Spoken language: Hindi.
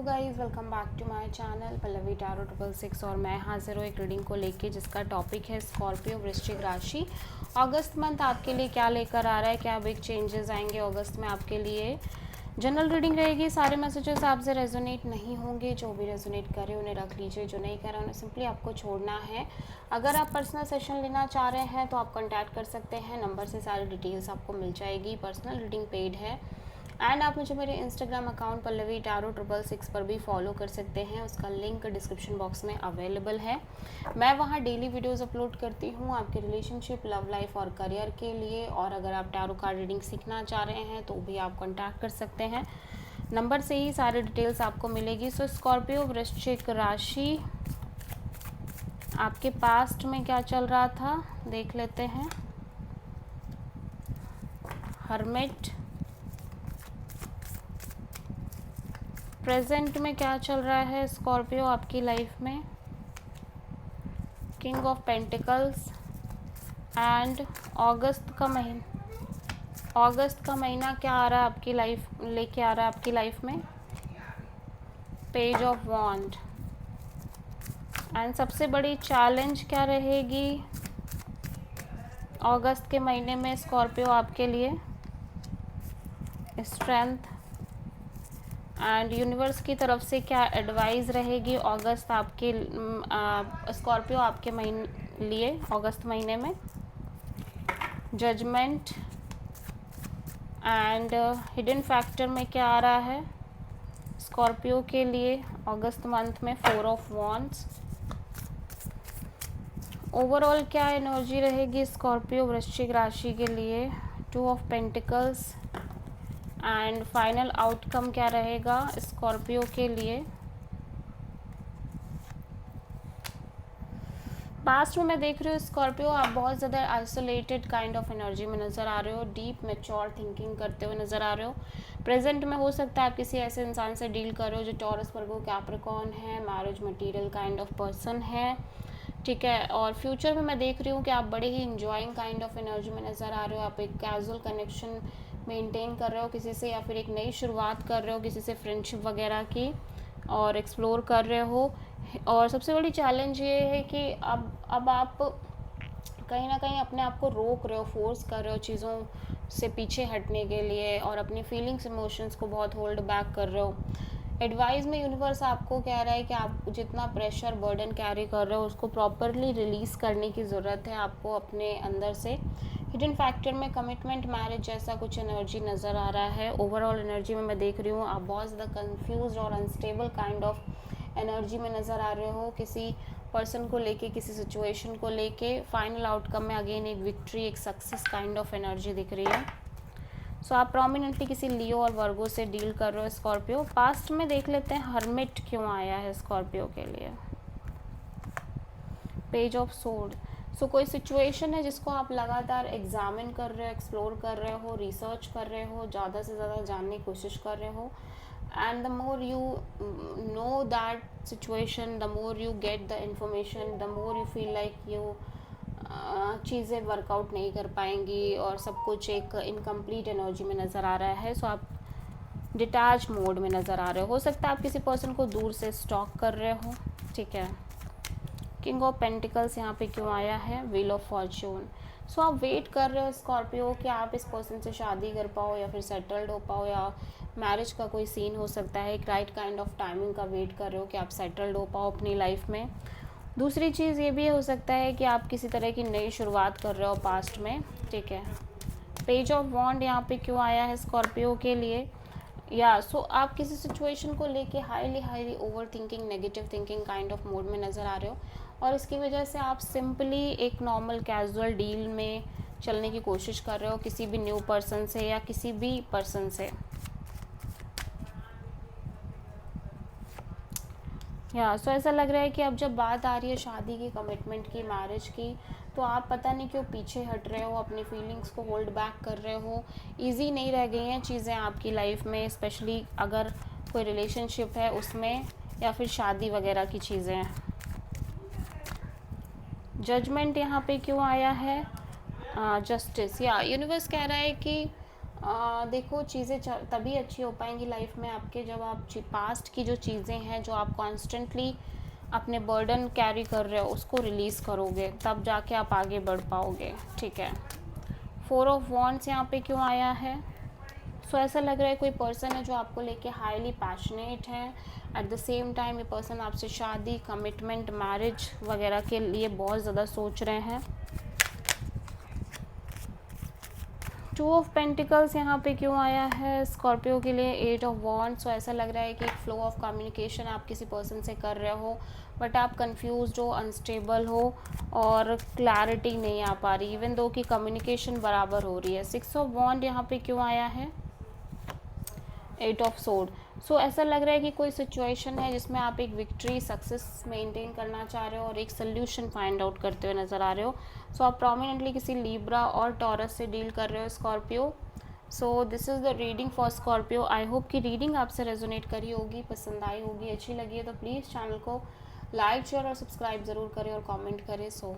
Guys welcome back to my channel Pallavi tarot 666 और मैं हाजिर हूँ एक रीडिंग को लेके जिसका टॉपिक है स्कॉर्पियो वृश्चिक राशि। अगस्त मंथ आपके लिए क्या लेकर आ रहा है, क्या बिग चेंजेस आएंगे अगस्त में आपके लिए। जनरल रीडिंग रहेगी, सारे मैसेजेस आपसे रेजोनेट नहीं होंगे। जो भी रेजोनेट करे उन्हें रख लीजिए, जो नहीं करे उन्हें सिंपली आपको छोड़ना है। अगर आप पर्सनल सेशन लेना चाह रहे हैं तो आप कॉन्टैक्ट कर सकते हैं, नंबर से सारी डिटेल्स आपको मिल जाएगी। पर्सनल रीडिंग पेड है एंड आप मुझे मेरे इंस्टाग्राम अकाउंट पल्लवी टैरो 666 पर भी फॉलो कर सकते हैं, उसका लिंक डिस्क्रिप्शन बॉक्स में अवेलेबल है। मैं वहाँ डेली वीडियोस अपलोड करती हूँ आपके रिलेशनशिप, लव लाइफ और करियर के लिए। और अगर आप टैरो कार्ड रीडिंग सीखना चाह रहे हैं तो भी आप कॉन्टैक्ट कर सकते हैं, नंबर से ही सारी डिटेल्स आपको मिलेगी। सो स्कॉर्पियो वृश्चिक राशि, आपके पास्ट में क्या चल रहा था देख लेते हैं। हर्मिट, प्रेजेंट में क्या चल रहा है स्कॉर्पियो आपकी लाइफ में। King of pentacles and August का महीना क्या आ रहा है आपकी लाइफ, लेके आ रहा है आपकी लाइफ में। पेज ऑफ वॉन्ड एंड सबसे बड़ी चैलेंज क्या रहेगी अगस्त के महीने में स्कॉर्पियो आपके लिए। स्ट्रेंथ एंड यूनिवर्स की तरफ से क्या एडवाइस रहेगी अगस्त आपके स्कॉर्पियो आपके महीने लिए अगस्त महीने में। जजमेंट एंड हिडन फैक्टर में क्या आ रहा है स्कॉर्पियो के लिए अगस्त मंथ में। 4 ऑफ वॉन्ड्स, ओवरऑल क्या एनर्जी रहेगी स्कॉर्पियो वृश्चिक राशि के लिए। 2 of pentacles and final outcome क्या रहेगा स्कॉर्पियो के लिए। पास्ट में मैं देख रही हूँ स्कॉर्पियो आप बहुत ज़्यादा आइसोलेटेड काइंड ऑफ एनर्जी में नज़र आ रहे हो, डीप मैच्योर थिंकिंग करते हुए नज़र आ रहे हो। प्रेजेंट में हो सकता है आप किसी ऐसे इंसान से डील कर रहे हो जो टॉरस, वर्गो, कैप्रिकॉर्न है, marriage material kind of person है, ठीक है। और फ्यूचर में मैं देख रही हूँ कि आप बड़े ही इंजॉइंग काइंड ऑफ एनर्जी में नज़र आ रहे हो। आप एक कैजुअल कनेक्शन मेंटेन कर रहे हो किसी से, या फिर एक नई शुरुआत कर रहे हो किसी से, फ्रेंडशिप वगैरह की, और एक्सप्लोर कर रहे हो। और सबसे बड़ी चैलेंज ये है कि अब आप कहीं ना कहीं अपने आप को रोक रहे हो, फोर्स कर रहे हो चीज़ों से पीछे हटने के लिए, और अपनी फीलिंग्स, इमोशंस को बहुत होल्ड बैक कर रहे हो। एडवाइस में यूनिवर्स आपको कह रहा है कि आप जितना प्रेशर, बर्डन कैरी कर रहे हो उसको प्रॉपरली रिलीज़ करने की ज़रूरत है आपको अपने अंदर से। हिडन फैक्टर में कमिटमेंट, मैरिज जैसा कुछ एनर्जी नज़र आ रहा है। ओवरऑल एनर्जी में मैं देख रही हूँ आप बहुत ज़्यादा कंफ्यूज और अनस्टेबल काइंड ऑफ एनर्जी में नज़र आ रहे हो, किसी पर्सन को लेके, किसी सिचुएशन को लेके। फाइनल आउटकम में अगेन एक विक्ट्री, एक सक्सेस काइंड ऑफ एनर्जी दिख रही है। सो आप प्रोमिनेंटली किसी लियो और वर्गो से डील कर रहे हो स्कॉर्पियो। पास्ट में देख लेते हैं हर्मिट क्यों आया है स्कॉर्पियो के लिए। पेज ऑफ सोर्ड, सो कोई सिचुएशन है जिसको आप लगातार एग्जामिन कर रहे हो, एक्सप्लोर कर रहे हो, रिसर्च कर रहे हो, ज़्यादा से ज़्यादा जानने की कोशिश कर रहे हो। And the more you know that situation, the more you get the information, the more you feel like you चीज़ें वर्कआउट नहीं कर पाएंगी और सब कुछ एक इनकम्प्लीट एनर्जी में नज़र आ रहा है। सो आप डिटैच मोड में नज़र आ रहे हो सकता है आप किसी पर्सन को दूर से स्टॉक कर रहे हो, ठीक है। किंग ऑफ पेंटिकल्स यहाँ पे क्यों आया है, व्हील ऑफ फॉर्च्यून। सो आप वेट कर रहे हो स्कॉर्पियो कि आप इस पर्सन से शादी कर पाओ या फिर सेटल्ड हो पाओ, या मैरिज का कोई सीन हो सकता है। एक राइट काइंड ऑफ टाइमिंग का वेट कर रहे हो कि आप सेटल्ड हो पाओ अपनी लाइफ में। दूसरी चीज़ ये भी हो सकता है कि आप किसी तरह की नई शुरुआत कर रहे हो पास्ट में, ठीक है। पेज ऑफ वॉन्ड यहाँ पे क्यों आया है स्कॉर्पियो के लिए। या सो आप किसी सिचुएशन को लेके highly over thinking, negative thinking kind of mode में नज़र आ रहे हो, और इसकी वजह से आप सिंपली एक नॉर्मल कैजुअल डील में चलने की कोशिश कर रहे हो किसी भी न्यू पर्सन से या किसी भी पर्सन से। या सो ऐसा लग रहा है कि अब जब बात आ रही है शादी की, कमिटमेंट की, मैरिज की, तो आप पता नहीं क्यों पीछे हट रहे हो, अपनी फीलिंग्स को होल्ड बैक कर रहे हो। इजी नहीं रह गई हैं चीज़ें आपकी लाइफ में, स्पेशली अगर कोई रिलेशनशिप है उसमें, या फिर शादी वगैरह की चीज़ें हैं। जजमेंट यहाँ पे क्यों आया है, जस्टिस। या यूनिवर्स कह रहा है कि देखो चीज़ें तभी अच्छी हो पाएंगी लाइफ में आपके, जब आप पास्ट की जो चीज़ें हैं जो आप कॉन्स्टेंटली अपने बर्डन कैरी कर रहे हो उसको रिलीज़ करोगे, तब जाके आप आगे बढ़ पाओगे। ठीक है, 4 ऑफ वॉन्ड्स यहाँ पे क्यों आया है? सो ऐसा लग रहा है कोई पर्सन है जो आपको लेके हाईली पैशनेट है। एट द सेम टाइम ये पर्सन आपसे शादी, कमिटमेंट, मैरिज वगैरह के लिए बहुत ज़्यादा सोच रहे हैं। 2 ऑफ पेंटिकल्स यहाँ पे क्यों आया है स्कॉर्पियो के लिए? 8 ऑफ वॉन्ड्स। सो ऐसा लग रहा है कि एक फ्लो ऑफ कम्युनिकेशन आप किसी पर्सन से कर रहे हो, बट आप कंफ्यूज्ड हो, अनस्टेबल हो और क्लैरिटी नहीं आ पा रही, इवन दो कि कम्युनिकेशन बराबर हो रही है। 6 ऑफ वॉन्ड यहाँ पे क्यों आया है? 8 ऑफ सोर्ड। सो ऐसा लग रहा है कि कोई सिचुएशन है जिसमें आप एक विक्ट्री, सक्सेस मेंटेन करना चाह रहे हो और एक सोल्यूशन फाइंड आउट करते हुए नज़र आ रहे हो। सो आप प्रोमिनेंटली किसी लीब्रा और टॉरस से डील कर रहे हो Scorpio. So this is the reading for Scorpio. I hope कि रीडिंग आपसे रेजोनेट करी होगी, पसंद आई होगी, अच्छी लगी है तो प्लीज़ चैनल को लाइक, शेयर और सब्सक्राइब ज़रूर करें और कमेंट करें। सो